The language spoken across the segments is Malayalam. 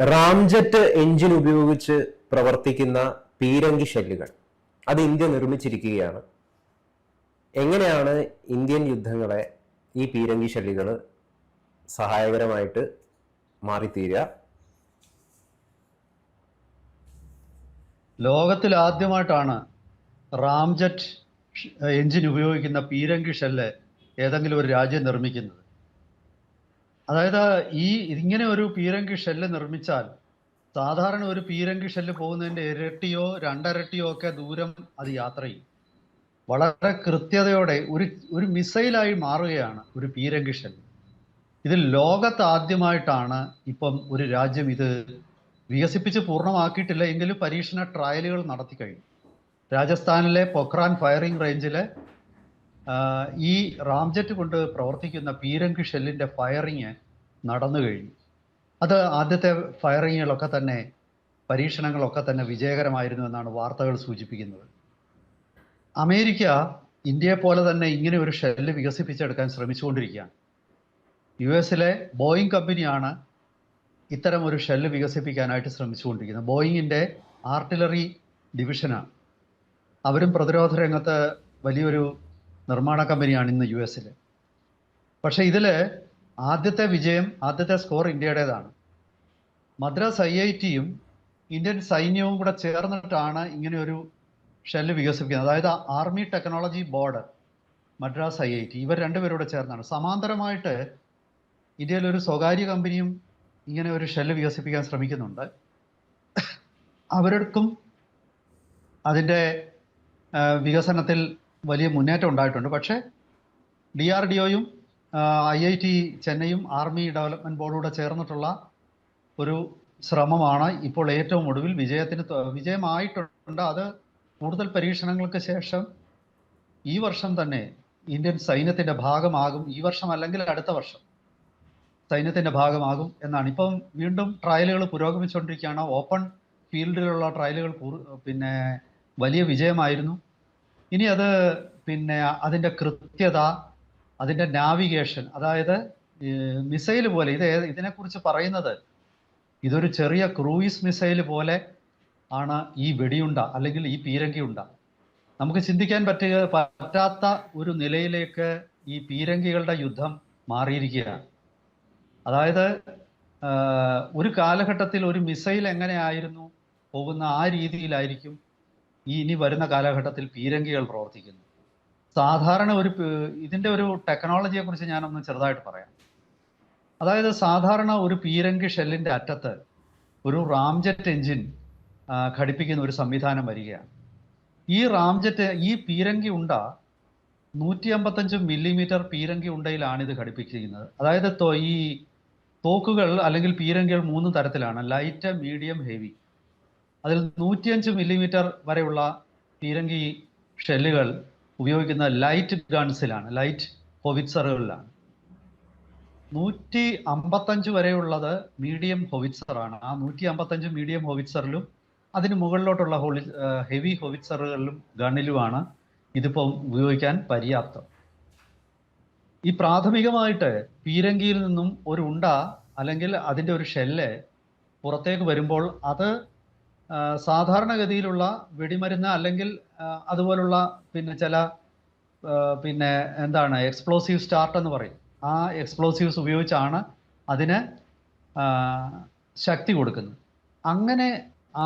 റാംജെറ്റ് എഞ്ചിൻ ഉപയോഗിച്ച് പ്രവർത്തിക്കുന്ന പീരങ്കി ഷെല്ലുകൾ അത് ഇന്ത്യ നിർമ്മിച്ചിരിക്കുകയാണ്. എങ്ങനെയാണ് ഇന്ത്യൻ യുദ്ധങ്ങളെ ഈ പീരങ്കി ഷെല്ലുകൾ സഹായകരമായിട്ട് മാറിത്തീരുക? ലോകത്തിൽ ആദ്യമായിട്ടാണ് റാംജെറ്റ് എഞ്ചിൻ ഉപയോഗിക്കുന്ന പീരങ്കി ഷെല്ല് ഏതെങ്കിലും ഒരു രാജ്യം നിർമ്മിക്കുന്നത്. അതായത് ഇങ്ങനെ ഒരു പീരങ്കി ഷെല്ല് നിർമ്മിച്ചാൽ സാധാരണ ഒരു പീരങ്കി ഷെല്ല് പോകുന്നതിൻ്റെ ഇരട്ടിയോ രണ്ടരട്ടിയോ ഒക്കെ ദൂരം അത് യാത്ര ചെയ്യും. വളരെ കൃത്യതയോടെ ഒരു മിസൈലായി മാറുകയാണ് ഒരു പീരങ്കി ഷെല്ല്. ഇത് ലോകത്ത് ആദ്യമായിട്ടാണ് ഇപ്പം ഒരു രാജ്യം ഇത് വികസിപ്പിച്ച് പൂർണ്ണമാക്കിയിട്ടില്ല എങ്കിലും പരീക്ഷണ ട്രയലുകൾ നടത്തി കഴിഞ്ഞു. രാജസ്ഥാനിലെ പൊഖ്രാൻ ഫയറിംഗ് റേഞ്ചിലെ ഈ റാംജെറ്റ് കൊണ്ട് പ്രവർത്തിക്കുന്ന പീരങ്കി ഷെല്ലിൻ്റെ ഫയറിങ് നടന്നു കഴിഞ്ഞു. അത് ആദ്യത്തെ ഫയറിങ്ങുകളൊക്കെ തന്നെ പരീക്ഷണങ്ങളൊക്കെ തന്നെ വിജയകരമായിരുന്നു എന്നാണ് വാർത്തകൾ സൂചിപ്പിക്കുന്നത്. അമേരിക്ക ഇന്ത്യയെ പോലെ തന്നെ ഇങ്ങനെ ഒരു ഷെല്ല് വികസിപ്പിച്ചെടുക്കാൻ ശ്രമിച്ചുകൊണ്ടിരിക്കുകയാണ്. US-ലെ ബോയിങ് കമ്പനിയാണ് ഇത്തരം ഒരു ഷെല്ല് വികസിപ്പിക്കാനായിട്ട് ശ്രമിച്ചുകൊണ്ടിരിക്കുന്നത്. ബോയിങ്ങിൻ്റെ ആർട്ടിലറി ഡിവിഷനാണ്. അവരും പ്രതിരോധ രംഗത്ത് വലിയൊരു നിർമ്മാണ കമ്പനിയാണ് ഇന്ന് US-ൽ. പക്ഷേ ഇതിൽ ആദ്യത്തെ സ്കോർ ഇന്ത്യയുടേതാണ്. മദ്രാസ് IIT-യും ഇന്ത്യൻ സൈന്യവും കൂടെ ചേർന്നിട്ടാണ് ഇങ്ങനെ ഒരു ഷെല്ല് വികസിപ്പിക്കുന്നത്. അതായത് army technology board, Madras IIT, ഇവർ രണ്ടുപേരോട് ചേർന്നാണ്. സമാന്തരമായിട്ട് ഇന്ത്യയിലൊരു സ്വകാര്യ കമ്പനിയും ഇങ്ങനെ ഒരു ഷെല്ല് വികസിപ്പിക്കാൻ ശ്രമിക്കുന്നുണ്ട്. അവർക്കും അതിൻ്റെ വികസനത്തിൽ വലിയ മുന്നേറ്റം ഉണ്ടായിട്ടുണ്ട്. പക്ഷേ DRDO-യും IIT ചെന്നൈയും ആർമി ഡെവലപ്മെൻറ്റ് ബോർഡൂടെ ചേർന്നിട്ടുള്ള ഒരു ശ്രമമാണ് ഇപ്പോൾ ഏറ്റവും ഒടുവിൽ വിജയമായിട്ടുണ്ട്. അത് കൂടുതൽ പരീക്ഷണങ്ങൾക്ക് ശേഷം ഈ വർഷം തന്നെ ഇന്ത്യൻ സൈന്യത്തിൻ്റെ ഭാഗമാകും. ഈ വർഷം അല്ലെങ്കിൽ അടുത്ത വർഷം സൈന്യത്തിൻ്റെ ഭാഗമാകും എന്നാണ്. ഇപ്പം വീണ്ടും ട്രയലുകൾ പുരോഗമിച്ചുകൊണ്ടിരിക്കുകയാണ്. ഓപ്പൺ ഫീൽഡിലുള്ള ട്രയലുകൾ വലിയ വിജയമായിരുന്നു. ഇനി അത് അതിൻ്റെ കൃത്യത, അതിൻ്റെ നാവിഗേഷൻ, അതായത് മിസൈൽ പോലെ ഇതിനെക്കുറിച്ച് പറയുന്നത് ഇതൊരു ചെറിയ ക്രൂയിസ് മിസൈൽ പോലെ ആണ് ഈ വെടിയുണ്ട അല്ലെങ്കിൽ ഈ പീരങ്കി ഉണ്ട. നമുക്ക് ചിന്തിക്കാൻ പറ്റാത്ത ഒരു നിലയിലേക്ക് ഈ പീരങ്കികളുടെ യുദ്ധം മാറിയിരിക്കുകയാണ്. അതായത് ഒരു കാലഘട്ടത്തിൽ ഒരു മിസൈൽ എങ്ങനെയായിരുന്നു പോകുന്ന ആ രീതിയിലായിരിക്കും ഇനി വരുന്ന കാലഘട്ടത്തിൽ പീരങ്കികൾ പ്രവർത്തിക്കുന്നു. സാധാരണ ഇതിൻ്റെ ഒരു ടെക്നോളജിയെ കുറിച്ച് ഞാനൊന്ന് ചെറുതായിട്ട് പറയാം. അതായത് സാധാരണ ഒരു പീരങ്കി ഷെല്ലിൻ്റെ അറ്റത്ത് ഒരു റാംജെറ്റ് എഞ്ചിൻ ഘടിപ്പിക്കുന്ന ഒരു സംവിധാനം വരികയാണ്. ഈ പീരങ്കി ഉണ്ട 155 മില്ലിമീറ്റർ പീരങ്കി ഉണ്ടയിലാണ് ഇത് ഘടിപ്പിച്ചിരിക്കുന്നത്. അതായത് ഈ തോക്കുകൾ അല്ലെങ്കിൽ പീരങ്കികൾ 3 തരത്തിലാണ്: ലൈറ്റ്, മീഡിയം, ഹെവി. അതിൽ 105 മില്ലിമീറ്റർ വരെയുള്ള പീരങ്കി ഷെല്ലുകൾ ഉപയോഗിക്കുന്ന ലൈറ്റ് ഗൺസിലാണ്, ലൈറ്റ് ഹൊവിറ്റ്സറുകളിലാണ്. 155 വരെയുള്ളത് മീഡിയം ഹൊവിറ്റ്സറാണ്. ആ 155 മീഡിയം ഹൊവിറ്റ്സറിലും അതിന് മുകളിലോട്ടുള്ള ഹെവി ഹൊവിറ്റ്സറുകളിലും ഗണ്ണിലുമാണ് ഇതിപ്പോൾ ഉപയോഗിക്കാൻ പര്യാപ്തം. ഈ പ്രാഥമികമായിട്ട് പീരങ്കിയിൽ നിന്നും ഒരു ഉണ്ട അല്ലെങ്കിൽ അതിൻ്റെ ഒരു ഷെല്ല് പുറത്തേക്ക് വരുമ്പോൾ അത് സാധാരണഗതിയിലുള്ള വെടിമരുന്ന് അല്ലെങ്കിൽ അതുപോലുള്ള ചില എക്സ്പ്ലോസീവ് സ്റ്റാർട്ട് എന്ന് പറയും. ആ എക്സ്പ്ലോസീവ്സ് ഉപയോഗിച്ചാണ് അതിന് ശക്തി കൊടുക്കുന്നത്. അങ്ങനെ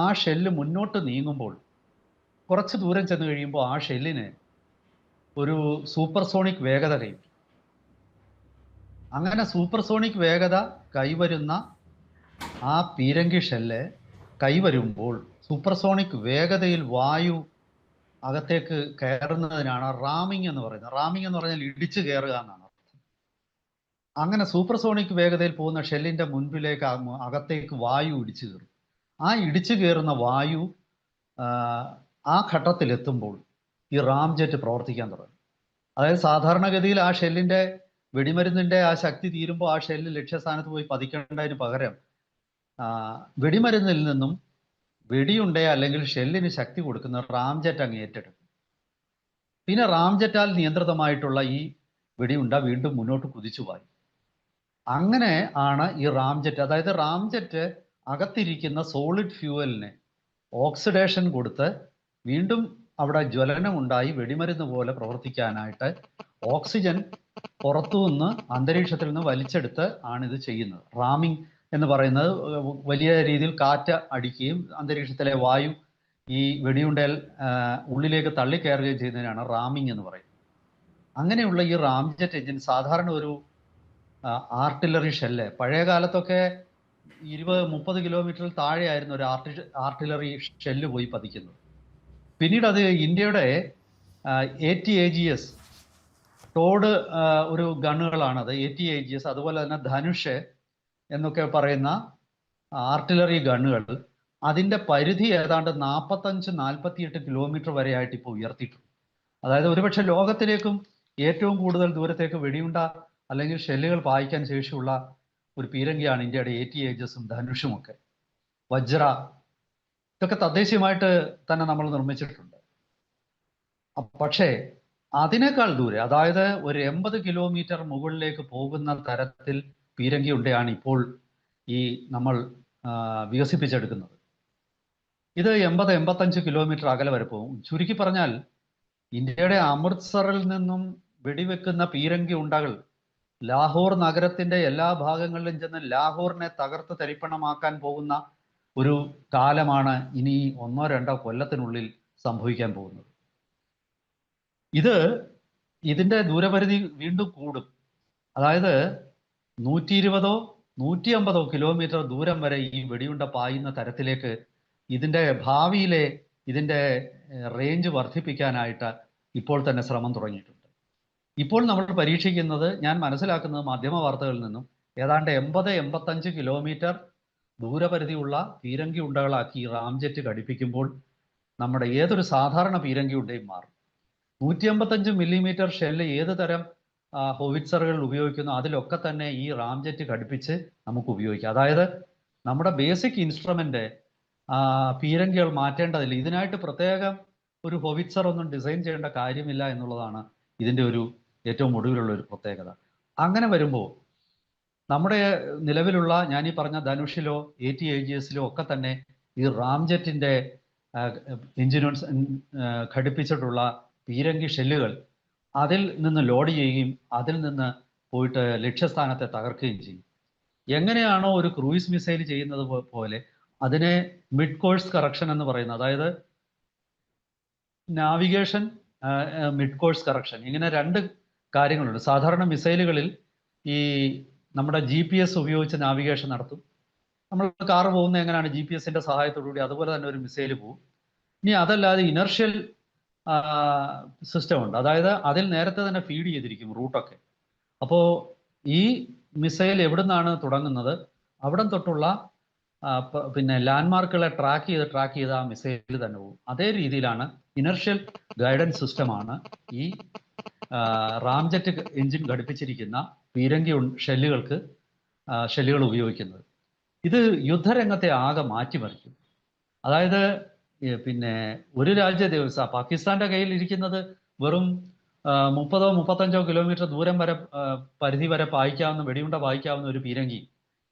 ആ ഷെല്ല് മുന്നോട്ട് നീങ്ങുമ്പോൾ കുറച്ച് ദൂരം ചെന്ന് കഴിയുമ്പോൾ ആ ഷെല്ലിന് ഒരു സൂപ്പർസോണിക് വേഗത കൈവരും. അങ്ങനെ സൂപ്പർസോണിക് വേഗത കൈവരുന്ന ആ പീരങ്കി ഷെല്ല് കൈവരുമ്പോൾ സൂപ്പർസോണിക് വേഗതയിൽ വായു അകത്തേക്ക് കയറുന്നതിനാണ് റാമിങ് എന്ന് പറയുന്നത്. റാമിങ് എന്ന് പറഞ്ഞാൽ ഇടിച്ചു കയറുക എന്നാണ് അർത്ഥം. അങ്ങനെ സൂപ്പർസോണിക് വേഗതയിൽ പോകുന്ന ഷെല്ലിൻ്റെ മുൻപിലേക്ക് അകത്തേക്ക് വായു ഇടിച്ചു കയറും. ആ ഇടിച്ചു കയറുന്ന വായു ആ ഘട്ടത്തിലെത്തുമ്പോൾ ഈ റാംജെറ്റ് പ്രവർത്തിക്കാൻ തുടങ്ങും. അതായത് സാധാരണഗതിയിൽ ആ ഷെല്ലിൻ്റെ വെടിമരുന്നിൻ്റെ ആ ശക്തി തീരുമ്പോൾ ആ ഷെല്ല് ലക്ഷ്യസ്ഥാനത്ത് പോയി പതിക്കേണ്ടതിന് പകരം വെടിമരുന്നിൽ നിന്നും വെടിയുണ്ടയെ അല്ലെങ്കിൽ ഷെല്ലിന് ശക്തി കൊടുക്കുന്ന റാംജെറ്റ് അങ്ങ് ഏറ്റെടുക്കും. പിന്നെ റാംജെറ്റാൽ നിയന്ത്രിതമായിട്ടുള്ള ഈ വെടിയുണ്ട വീണ്ടും മുന്നോട്ട് കുതിച്ചു പോയി. അങ്ങനെ ആണ് ഈ റാംജെറ്റ്, അതായത് റാംജെറ്റ് അകത്തിരിക്കുന്ന സോളിഡ് ഫ്യൂവലിനെ ഓക്സിഡേഷൻ കൊടുത്ത് വീണ്ടും അവിടെ ജ്വലനം ഉണ്ടായി വെടിമരുന്ന് പോലെ പ്രവർത്തിക്കാനായിട്ട് ഓക്സിജൻ പുറത്തുനിന്ന് അന്തരീക്ഷത്തിൽ നിന്ന് വലിച്ചെടുത്ത് ആണ് ഇത് ചെയ്യുന്നത്. റാമിംഗ് എന്ന് പറയുന്നത് വലിയ രീതിയിൽ കാറ്റ് അടിക്കുകയും അന്തരീക്ഷത്തിലെ വായു ഈ വെടിയുണ്ടയിൽ ഉള്ളിലേക്ക് തള്ളിക്കയറുകയും ചെയ്യുന്നതിനാണ് റാമിംഗ് എന്ന് പറയുന്നത്. അങ്ങനെയുള്ള ഈ റാംജെറ്റ് എഞ്ചിൻ സാധാരണ ഒരു ആർട്ടിലറി ഷെല്ല്, പഴയ കാലത്തൊക്കെ 20-30 കിലോമീറ്ററിൽ താഴെയായിരുന്നു ഒരു ആർട്ടിലറി ഷെല്ല് പോയി പതിക്കുന്നത്. പിന്നീട് അത് ഇന്ത്യയുടെ ATAGS ടോഡ് ഒരു ഗണ്ണുകളാണത്. ATAGS അതുപോലെ തന്നെ ധനുഷ് എന്നൊക്കെ പറയുന്ന ആർട്ടിലറി ഗണ്ണുകൾ അതിൻ്റെ പരിധി ഏതാണ്ട് 45-48 കിലോമീറ്റർ വരെയായിട്ട് ഇപ്പോൾ ഉയർത്തിയിട്ടുണ്ട്. അതായത് ഒരുപക്ഷെ ലോകത്തിലേക്കും ഏറ്റവും കൂടുതൽ ദൂരത്തേക്ക് വെടിയുണ്ട അല്ലെങ്കിൽ ഷെല്ലുകൾ പായിക്കാൻ ശേഷിയുള്ള ഒരു പീരങ്കിയാണ് ഇന്ത്യയുടെ ATAGSഉം ധനുഷും ഒക്കെ. വജ്ര ഇതൊക്കെ തദ്ദേശീയമായിട്ട് തന്നെ നമ്മൾ നിർമ്മിച്ചിട്ടുണ്ട്. പക്ഷേ അതിനേക്കാൾ ദൂരെ, അതായത് ഒരു 80 കിലോമീറ്റർ മുകളിലേക്ക് പോകുന്ന തരത്തിൽ പീരങ്കി ഉണ്ടയാണ് ഇപ്പോൾ ഈ നമ്മൾ വികസിപ്പിച്ചെടുക്കുന്നത്. ഇത് 80-85 കിലോമീറ്റർ അകലെ വരെ പോകും. ചുരുക്കി പറഞ്ഞാൽ ഇന്ത്യയുടെ അമൃത്സറിൽ നിന്നും വെടിവെക്കുന്ന പീരങ്കി ഉണ്ടകൾ ലാഹോർ നഗരത്തിന്റെ എല്ലാ ഭാഗങ്ങളിലും ചെന്ന് ലാഹോറിനെ തകർത്ത് തരിപ്പണമാക്കാൻ പോകുന്ന ഒരു കാലമാണ് ഇനി 1-2 കൊല്ലത്തിനുള്ളിൽ സംഭവിക്കാൻ പോകുന്നത്. ഇതിന്റെ ദൂരപരിധി വീണ്ടും കൂടും. അതായത് 120-150 കിലോമീറ്റർ ദൂരം വരെ ഈ വെടിയുണ്ട പായുന്ന തരത്തിലേക്ക് ഭാവിയിലെ ഇതിന്റെ റേഞ്ച് വർദ്ധിപ്പിക്കാനായിട്ട് ഇപ്പോൾ തന്നെ ശ്രമം തുടങ്ങിയിട്ടുണ്ട്. ഇപ്പോൾ നമ്മൾ പരീക്ഷിക്കുന്നത്, ഞാൻ മനസ്സിലാക്കുന്നത് മാധ്യമ വാർത്തകളിൽ നിന്നും, ഏതാണ്ട് 80-85 കിലോമീറ്റർ ദൂരപരിധിയുള്ള പീരങ്കി ഉണ്ടകളാക്കി റാംജെറ്റ് ഘടിപ്പിക്കുമ്പോൾ നമ്മുടെ ഏതൊരു സാധാരണ പീരങ്കി ഉണ്ടയും മാറും. 155 മില്ലിമീറ്റർ ഷെല്ല് ഏത് തരം ഹോവിറ്റ്സറുകൾ ഉപയോഗിക്കുന്നു അതിലൊക്കെ തന്നെ ഈ റാംജെറ്റ് ഘടിപ്പിച്ച് നമുക്ക് ഉപയോഗിക്കാം. അതായത് നമ്മുടെ ബേസിക് ഇൻസ്ട്രുമെന്റ് പീരങ്കികൾ മാറ്റേണ്ടതില്ല. ഇതിനായിട്ട് പ്രത്യേകം ഒരു ഹോവിറ്റ്സർ ഒന്നും ഡിസൈൻ ചെയ്യേണ്ട കാര്യമില്ല എന്നുള്ളതാണ് ഇതിൻ്റെ ഒരു ഏറ്റവും ഒടുവിലുള്ള ഒരു പ്രത്യേകത. അങ്ങനെ വരുമ്പോൾ നമ്മുടെ നിലവിലുള്ള ഞാൻ ഈ പറഞ്ഞ ധനുഷിലോ ATAGSലോ ഒക്കെ തന്നെ ഈ റാംജെറ്റിന്റെ എഞ്ചിൻ ഘടിപ്പിച്ചിട്ടുള്ള പീരങ്കി ഷെല്ലുകൾ അതിൽ നിന്ന് ലോഡ് ചെയ്യുകയും അതിൽ നിന്ന് പോയിട്ട് ലക്ഷ്യസ്ഥാനത്തെ തകർക്കുകയും ചെയ്യും. എങ്ങനെയാണോ ഒരു ക്രൂയിസ് മിസൈൽ ചെയ്യുന്നത് പോലെ അതിനെ മിഡ് കോഴ്സ് കറക്ഷൻ എന്ന് പറയുന്നത്, അതായത് നാവിഗേഷൻ, മിഡ് കോഴ്സ് കറക്ഷൻ, ഇങ്ങനെ 2 കാര്യങ്ങളുണ്ട്. സാധാരണ മിസൈലുകളിൽ ഈ നമ്മുടെ GPS ഉപയോഗിച്ച് നാവിഗേഷൻ നടത്തും. നമ്മൾ കാറ് പോകുന്നത് എങ്ങനെയാണ് GPS-ന്റെ സഹായത്തോടുകൂടി, അതുപോലെ തന്നെ ഒരു മിസൈൽ പോകും. ഇനി അതല്ലാതെ ഇനർഷ്യൽ സിസ്റ്റം ഉണ്ട്. അതായത് അതിൽ നേരത്തെ തന്നെ ഫീഡ് ചെയ്തിരിക്കും റൂട്ടൊക്കെ. അപ്പോൾ ഈ മിസൈൽ എവിടെ നിന്നാണ് തുടങ്ങുന്നത് അവിടം തൊട്ടുള്ള പിന്നെ ലാൻഡ്മാർക്കുകളെ ട്രാക്ക് ചെയ്ത് ആ മിസൈൽ തന്നെ പോകും. അതേ രീതിയിലാണ് ഇനർഷ്യൽ ഗൈഡൻസ് സിസ്റ്റമാണ് ഈ റാംജെറ്റ് എഞ്ചിൻ ഘടിപ്പിച്ചിരിക്കുന്ന പീരങ്കി ഷെല്ലുകൾ ഉപയോഗിക്കുന്നത്. ഇത് യുദ്ധരംഗത്തെ ആകെ മാറ്റിമറിക്കും. അതായത് പിന്നെ ഒരു പാകിസ്ഥാന്റെ കയ്യിൽ ഇരിക്കുന്നത് വെറും 30-35 കിലോമീറ്റർ ദൂരം വരെ പരിധി വരെ വെടിയുണ്ട പായിക്കാവുന്ന ഒരു പീരങ്കി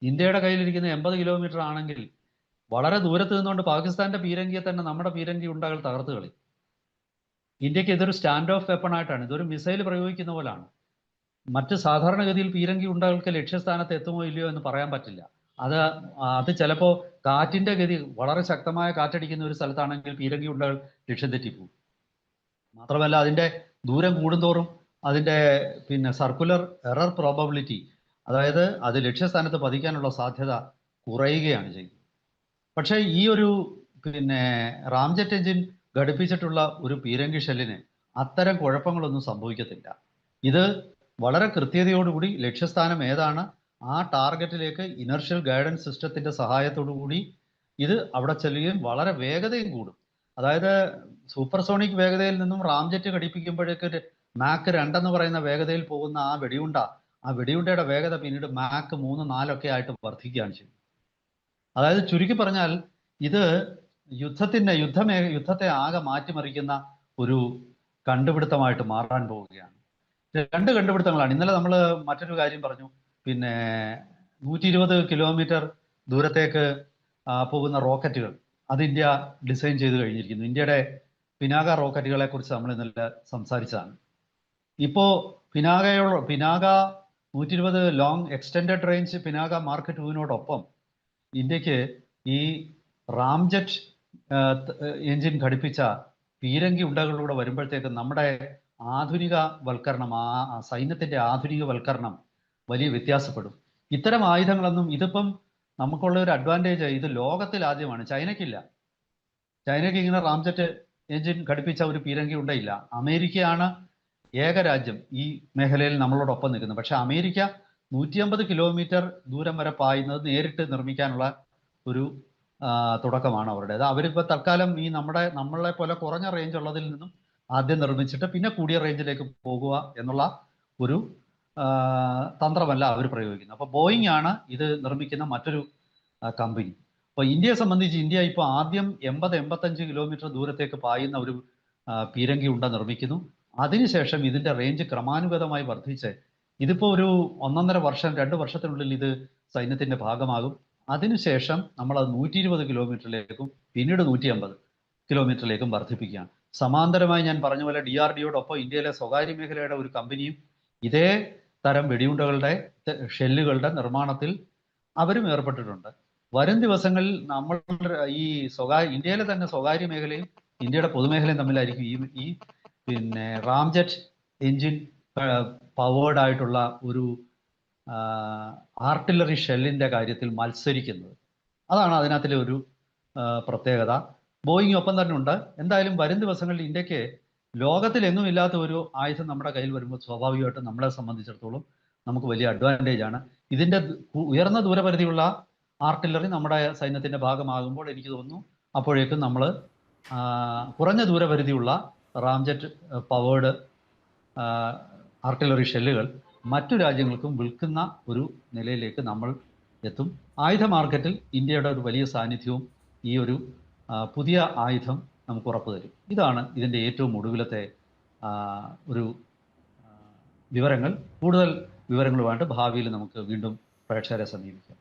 ഇന്ത്യയുടെ കയ്യിലിരിക്കുന്ന 80 കിലോമീറ്റർ ആണെങ്കിൽ വളരെ ദൂരത്ത് നിന്നുകൊണ്ട് പാകിസ്ഥാന്റെ പീരങ്കിയെ തന്നെ നമ്മുടെ പീരങ്കി ഉണ്ടകൾ തകർത്ത് കളി. ഇന്ത്യക്ക് ഇതൊരു സ്റ്റാൻഡ് ഓഫ് വെപ്പൺ ആയിട്ടാണ്, ഇതൊരു മിസൈൽ പ്രയോഗിക്കുന്ന പോലാണ്. മറ്റ് സാധാരണഗതിയിൽ പീരങ്കി ഉണ്ടകൾക്ക് ലക്ഷ്യസ്ഥാനത്ത് എത്തുമോ ഇല്ലയോ എന്ന് പറയാൻ പറ്റില്ല. അത് ചിലപ്പോൾ കാറ്റിന്റെ ഗതി വളരെ ശക്തമായ കാറ്റടിക്കുന്ന ഒരു സ്ഥലത്താണെങ്കിൽ പീരങ്കി ഉണ്ടകൾ ലക്ഷ്യം തെറ്റിപ്പോകും. മാത്രമല്ല അതിന്റെ ദൂരം കൂടുന്തോറും അതിന്റെ പിന്നെ സർക്കുലർ എറർ പ്രോബബിലിറ്റി, അതായത് അത് ലക്ഷ്യസ്ഥാനത്ത് പതിക്കാനുള്ള സാധ്യത കുറയുകയാണ് ചെയ്യുന്നത്. പക്ഷേ ഈ ഒരു പിന്നെ റാംജെറ്റ് എഞ്ചിൻ ഘടിപ്പിച്ചിട്ടുള്ള ഒരു പീരങ്കി ഷെല്ലിന് അത്തരം കുഴപ്പങ്ങളൊന്നും സംഭവിക്കത്തില്ല. ഇത് വളരെ കൃത്യതയോടുകൂടി ലക്ഷ്യസ്ഥാനം ഏതാണ് ആ ടാർഗറ്റിലേക്ക് ഇനർഷ്യൽ ഗൈഡൻസ് സിസ്റ്റത്തിന്റെ സഹായത്തോടു കൂടി ഇത് അവിടെ ചെല്ലുകയും വളരെ വേഗതയും കൂടും. അതായത് സൂപ്പർസോണിക് വേഗതയിൽ നിന്നും റാംജെറ്റ് ഘടിപ്പിക്കുമ്പോഴേക്ക് മാക്ക് 2 എന്ന് പറയുന്ന വേഗതയിൽ പോകുന്ന ആ വെടിയുണ്ടയുടെ വേഗത പിന്നീട് മാക്ക് 3-4 ഒക്കെ ആയിട്ട് വർദ്ധിക്കുകയാണ് ചെയ്യുന്നത്. അതായത് ചുരുക്കി പറഞ്ഞാൽ ഇത് യുദ്ധത്തെ ആകെ മാറ്റിമറിക്കുന്ന ഒരു കണ്ടുപിടുത്തമായിട്ട് മാറാൻ പോവുകയാണ്. 2 കണ്ടുപിടുത്തങ്ങളാണ്. ഇന്നലെ നമ്മൾ മറ്റൊരു കാര്യം പറഞ്ഞു, പിന്നെ 120 കിലോമീറ്റർ ദൂരത്തേക്ക് പോകുന്ന റോക്കറ്റുകൾ അത് ഇന്ത്യ ഡിസൈൻ ചെയ്ത് കഴിഞ്ഞിരിക്കുന്നു. ഇന്ത്യയുടെ പിനാക റോക്കറ്റുകളെ കുറിച്ച് നമ്മൾ ഇന്നലെ സംസാരിച്ചതാണ്. ഇപ്പോൾ Pinaka 120 long extended range Pinaka mark 2നോടൊപ്പം ഇന്ത്യക്ക് ഈ റാംജെറ്റ് എഞ്ചിൻ ഘടിപ്പിച്ച പീരങ്കി ഉണ്ടകളിലൂടെ വരുമ്പോഴത്തേക്ക് നമ്മുടെ ആധുനികവൽക്കരണം, സൈന്യത്തിന്റെ ആധുനികവൽക്കരണം വലിയ വ്യത്യാസപ്പെടും. ഇത്തരം ആയുധങ്ങളൊന്നും ഇതിപ്പം നമുക്കുള്ള ഒരു അഡ്വാൻറ്റേജ്, ഇത് ലോകത്തിൽ ആദ്യമാണ്. ചൈനയ്ക്ക് ഇങ്ങനെ റാംജെറ്റ് എഞ്ചിൻ ഘടിപ്പിച്ച ഒരു പീരങ്കി ഉണ്ടയില്ല. അമേരിക്കയാണ് ഏക രാജ്യം ഈ മേഖലയിൽ നമ്മളോടൊപ്പം നിൽക്കുന്നത്. പക്ഷെ അമേരിക്ക 150 കിലോമീറ്റർ ദൂരം വരെ പായുന്നത് നേരിട്ട് നിർമ്മിക്കാനുള്ള ഒരു തുടക്കമാണ് അവരുടേത്. അവരിപ്പോൾ തൽക്കാലം ഈ നമ്മളെ പോലെ കുറഞ്ഞ റേഞ്ച് ഉള്ളതിൽ നിന്നും ആദ്യം നിർമ്മിച്ചിട്ട് പിന്നെ കൂടിയ റേഞ്ചിലേക്ക് പോകുക എന്നുള്ള ഒരു തന്ത്രമല്ല അവർ പ്രയോഗിക്കുന്നത്. അപ്പോൾ ബോയിങ് ആണ് ഇത് നിർമ്മിക്കുന്ന മറ്റൊരു കമ്പനി. അപ്പോൾ ഇന്ത്യയെ സംബന്ധിച്ച് ഇന്ത്യ ഇപ്പോൾ ആദ്യം 80-85 കിലോമീറ്റർ ദൂരത്തേക്ക് പായുന്ന ഒരു പീരങ്കി ഉണ്ട നിർമ്മിക്കുന്നു. അതിനുശേഷം ഇതിന്റെ റേഞ്ച് ക്രമാനുഗതമായി വർദ്ധിച്ച് ഇതിപ്പോൾ ഒരു 1.5 വർഷം 2 വർഷത്തിനുള്ളിൽ ഇത് സൈന്യത്തിന്റെ ഭാഗമാകും. അതിനുശേഷം നമ്മൾ അത് 120 കിലോമീറ്ററിലേക്കും പിന്നീട് 150 കിലോമീറ്ററിലേക്കും വർദ്ധിപ്പിക്കുകയാണ്. സമാന്തരമായി ഞാൻ പറഞ്ഞ പോലെ DRDOടൊപ്പം ഇന്ത്യയിലെ സ്വകാര്യ മേഖലയുടെ ഒരു കമ്പനിയും ഇതേ തരം വെടിയുണ്ടകളുടെ ഷെല്ലുകളുടെ നിർമ്മാണത്തിൽ അവരും ഏർപ്പെട്ടിട്ടുണ്ട്. വരും ദിവസങ്ങളിൽ നമ്മൾ ഈ ഇന്ത്യയിലെ തന്നെ സ്വകാര്യ മേഖലയും ഇന്ത്യയുടെ പൊതുമേഖലയും തമ്മിലായിരിക്കും ഈ പിന്നെ റാംജെറ്റ് എഞ്ചിൻ പവേർഡ് ആയിട്ടുള്ള ഒരു ആർട്ടിലറി ഷെല്ലിന്റെ കാര്യത്തിൽ മത്സരിക്കുന്നത്. അതാണ് അതിനകത്തിലെ ഒരു പ്രത്യേകത. ബോയിങ് ഒപ്പം തന്നെ ഉണ്ട്. എന്തായാലും വരും ദിവസങ്ങളിൽ ഇന്ത്യക്ക് ലോകത്തിലെങ്ങും ഇല്ലാത്ത ഒരു ആയുധം നമ്മുടെ കയ്യിൽ വരുമ്പോൾ സ്വാഭാവികമായിട്ടും നമ്മളെ സംബന്ധിച്ചിടത്തോളം നമുക്ക് വലിയ അഡ്വാൻറ്റേജ് ആണ്. ഇതിന്റെ ഉയർന്ന ദൂരപരിധിയുള്ള ആർട്ടിലറി നമ്മുടെ സൈന്യത്തിന്റെ ഭാഗമാകുമ്പോൾ എനിക്ക് തോന്നുന്നു അപ്പോഴേക്കും നമ്മൾ കുറഞ്ഞ ദൂരപരിധിയുള്ള റാംജെറ്റ് പവേർഡ് ആർട്ടിലറി ഷെല്ലുകൾ മറ്റു രാജ്യങ്ങൾക്കും വിൽക്കുന്ന ഒരു നിലയിലേക്ക് നമ്മൾ എത്തും. ആയുധ മാർക്കറ്റിൽ ഇന്ത്യയുടെ ഒരു വലിയ സാന്നിധ്യവും ഈ ഒരു പുതിയ ആയുധം നമുക്ക് ഉറപ്പു തരും. ഇതാണ് ഇതിൻ്റെ ഏറ്റവും ഒടുവിലത്തെ ഒരു വിവരങ്ങൾ. കൂടുതൽ വിവരങ്ങളുമായിട്ട് ഭാവിയിൽ നമുക്ക് വീണ്ടും പ്രേക്ഷകരെ സമീപിക്കാം.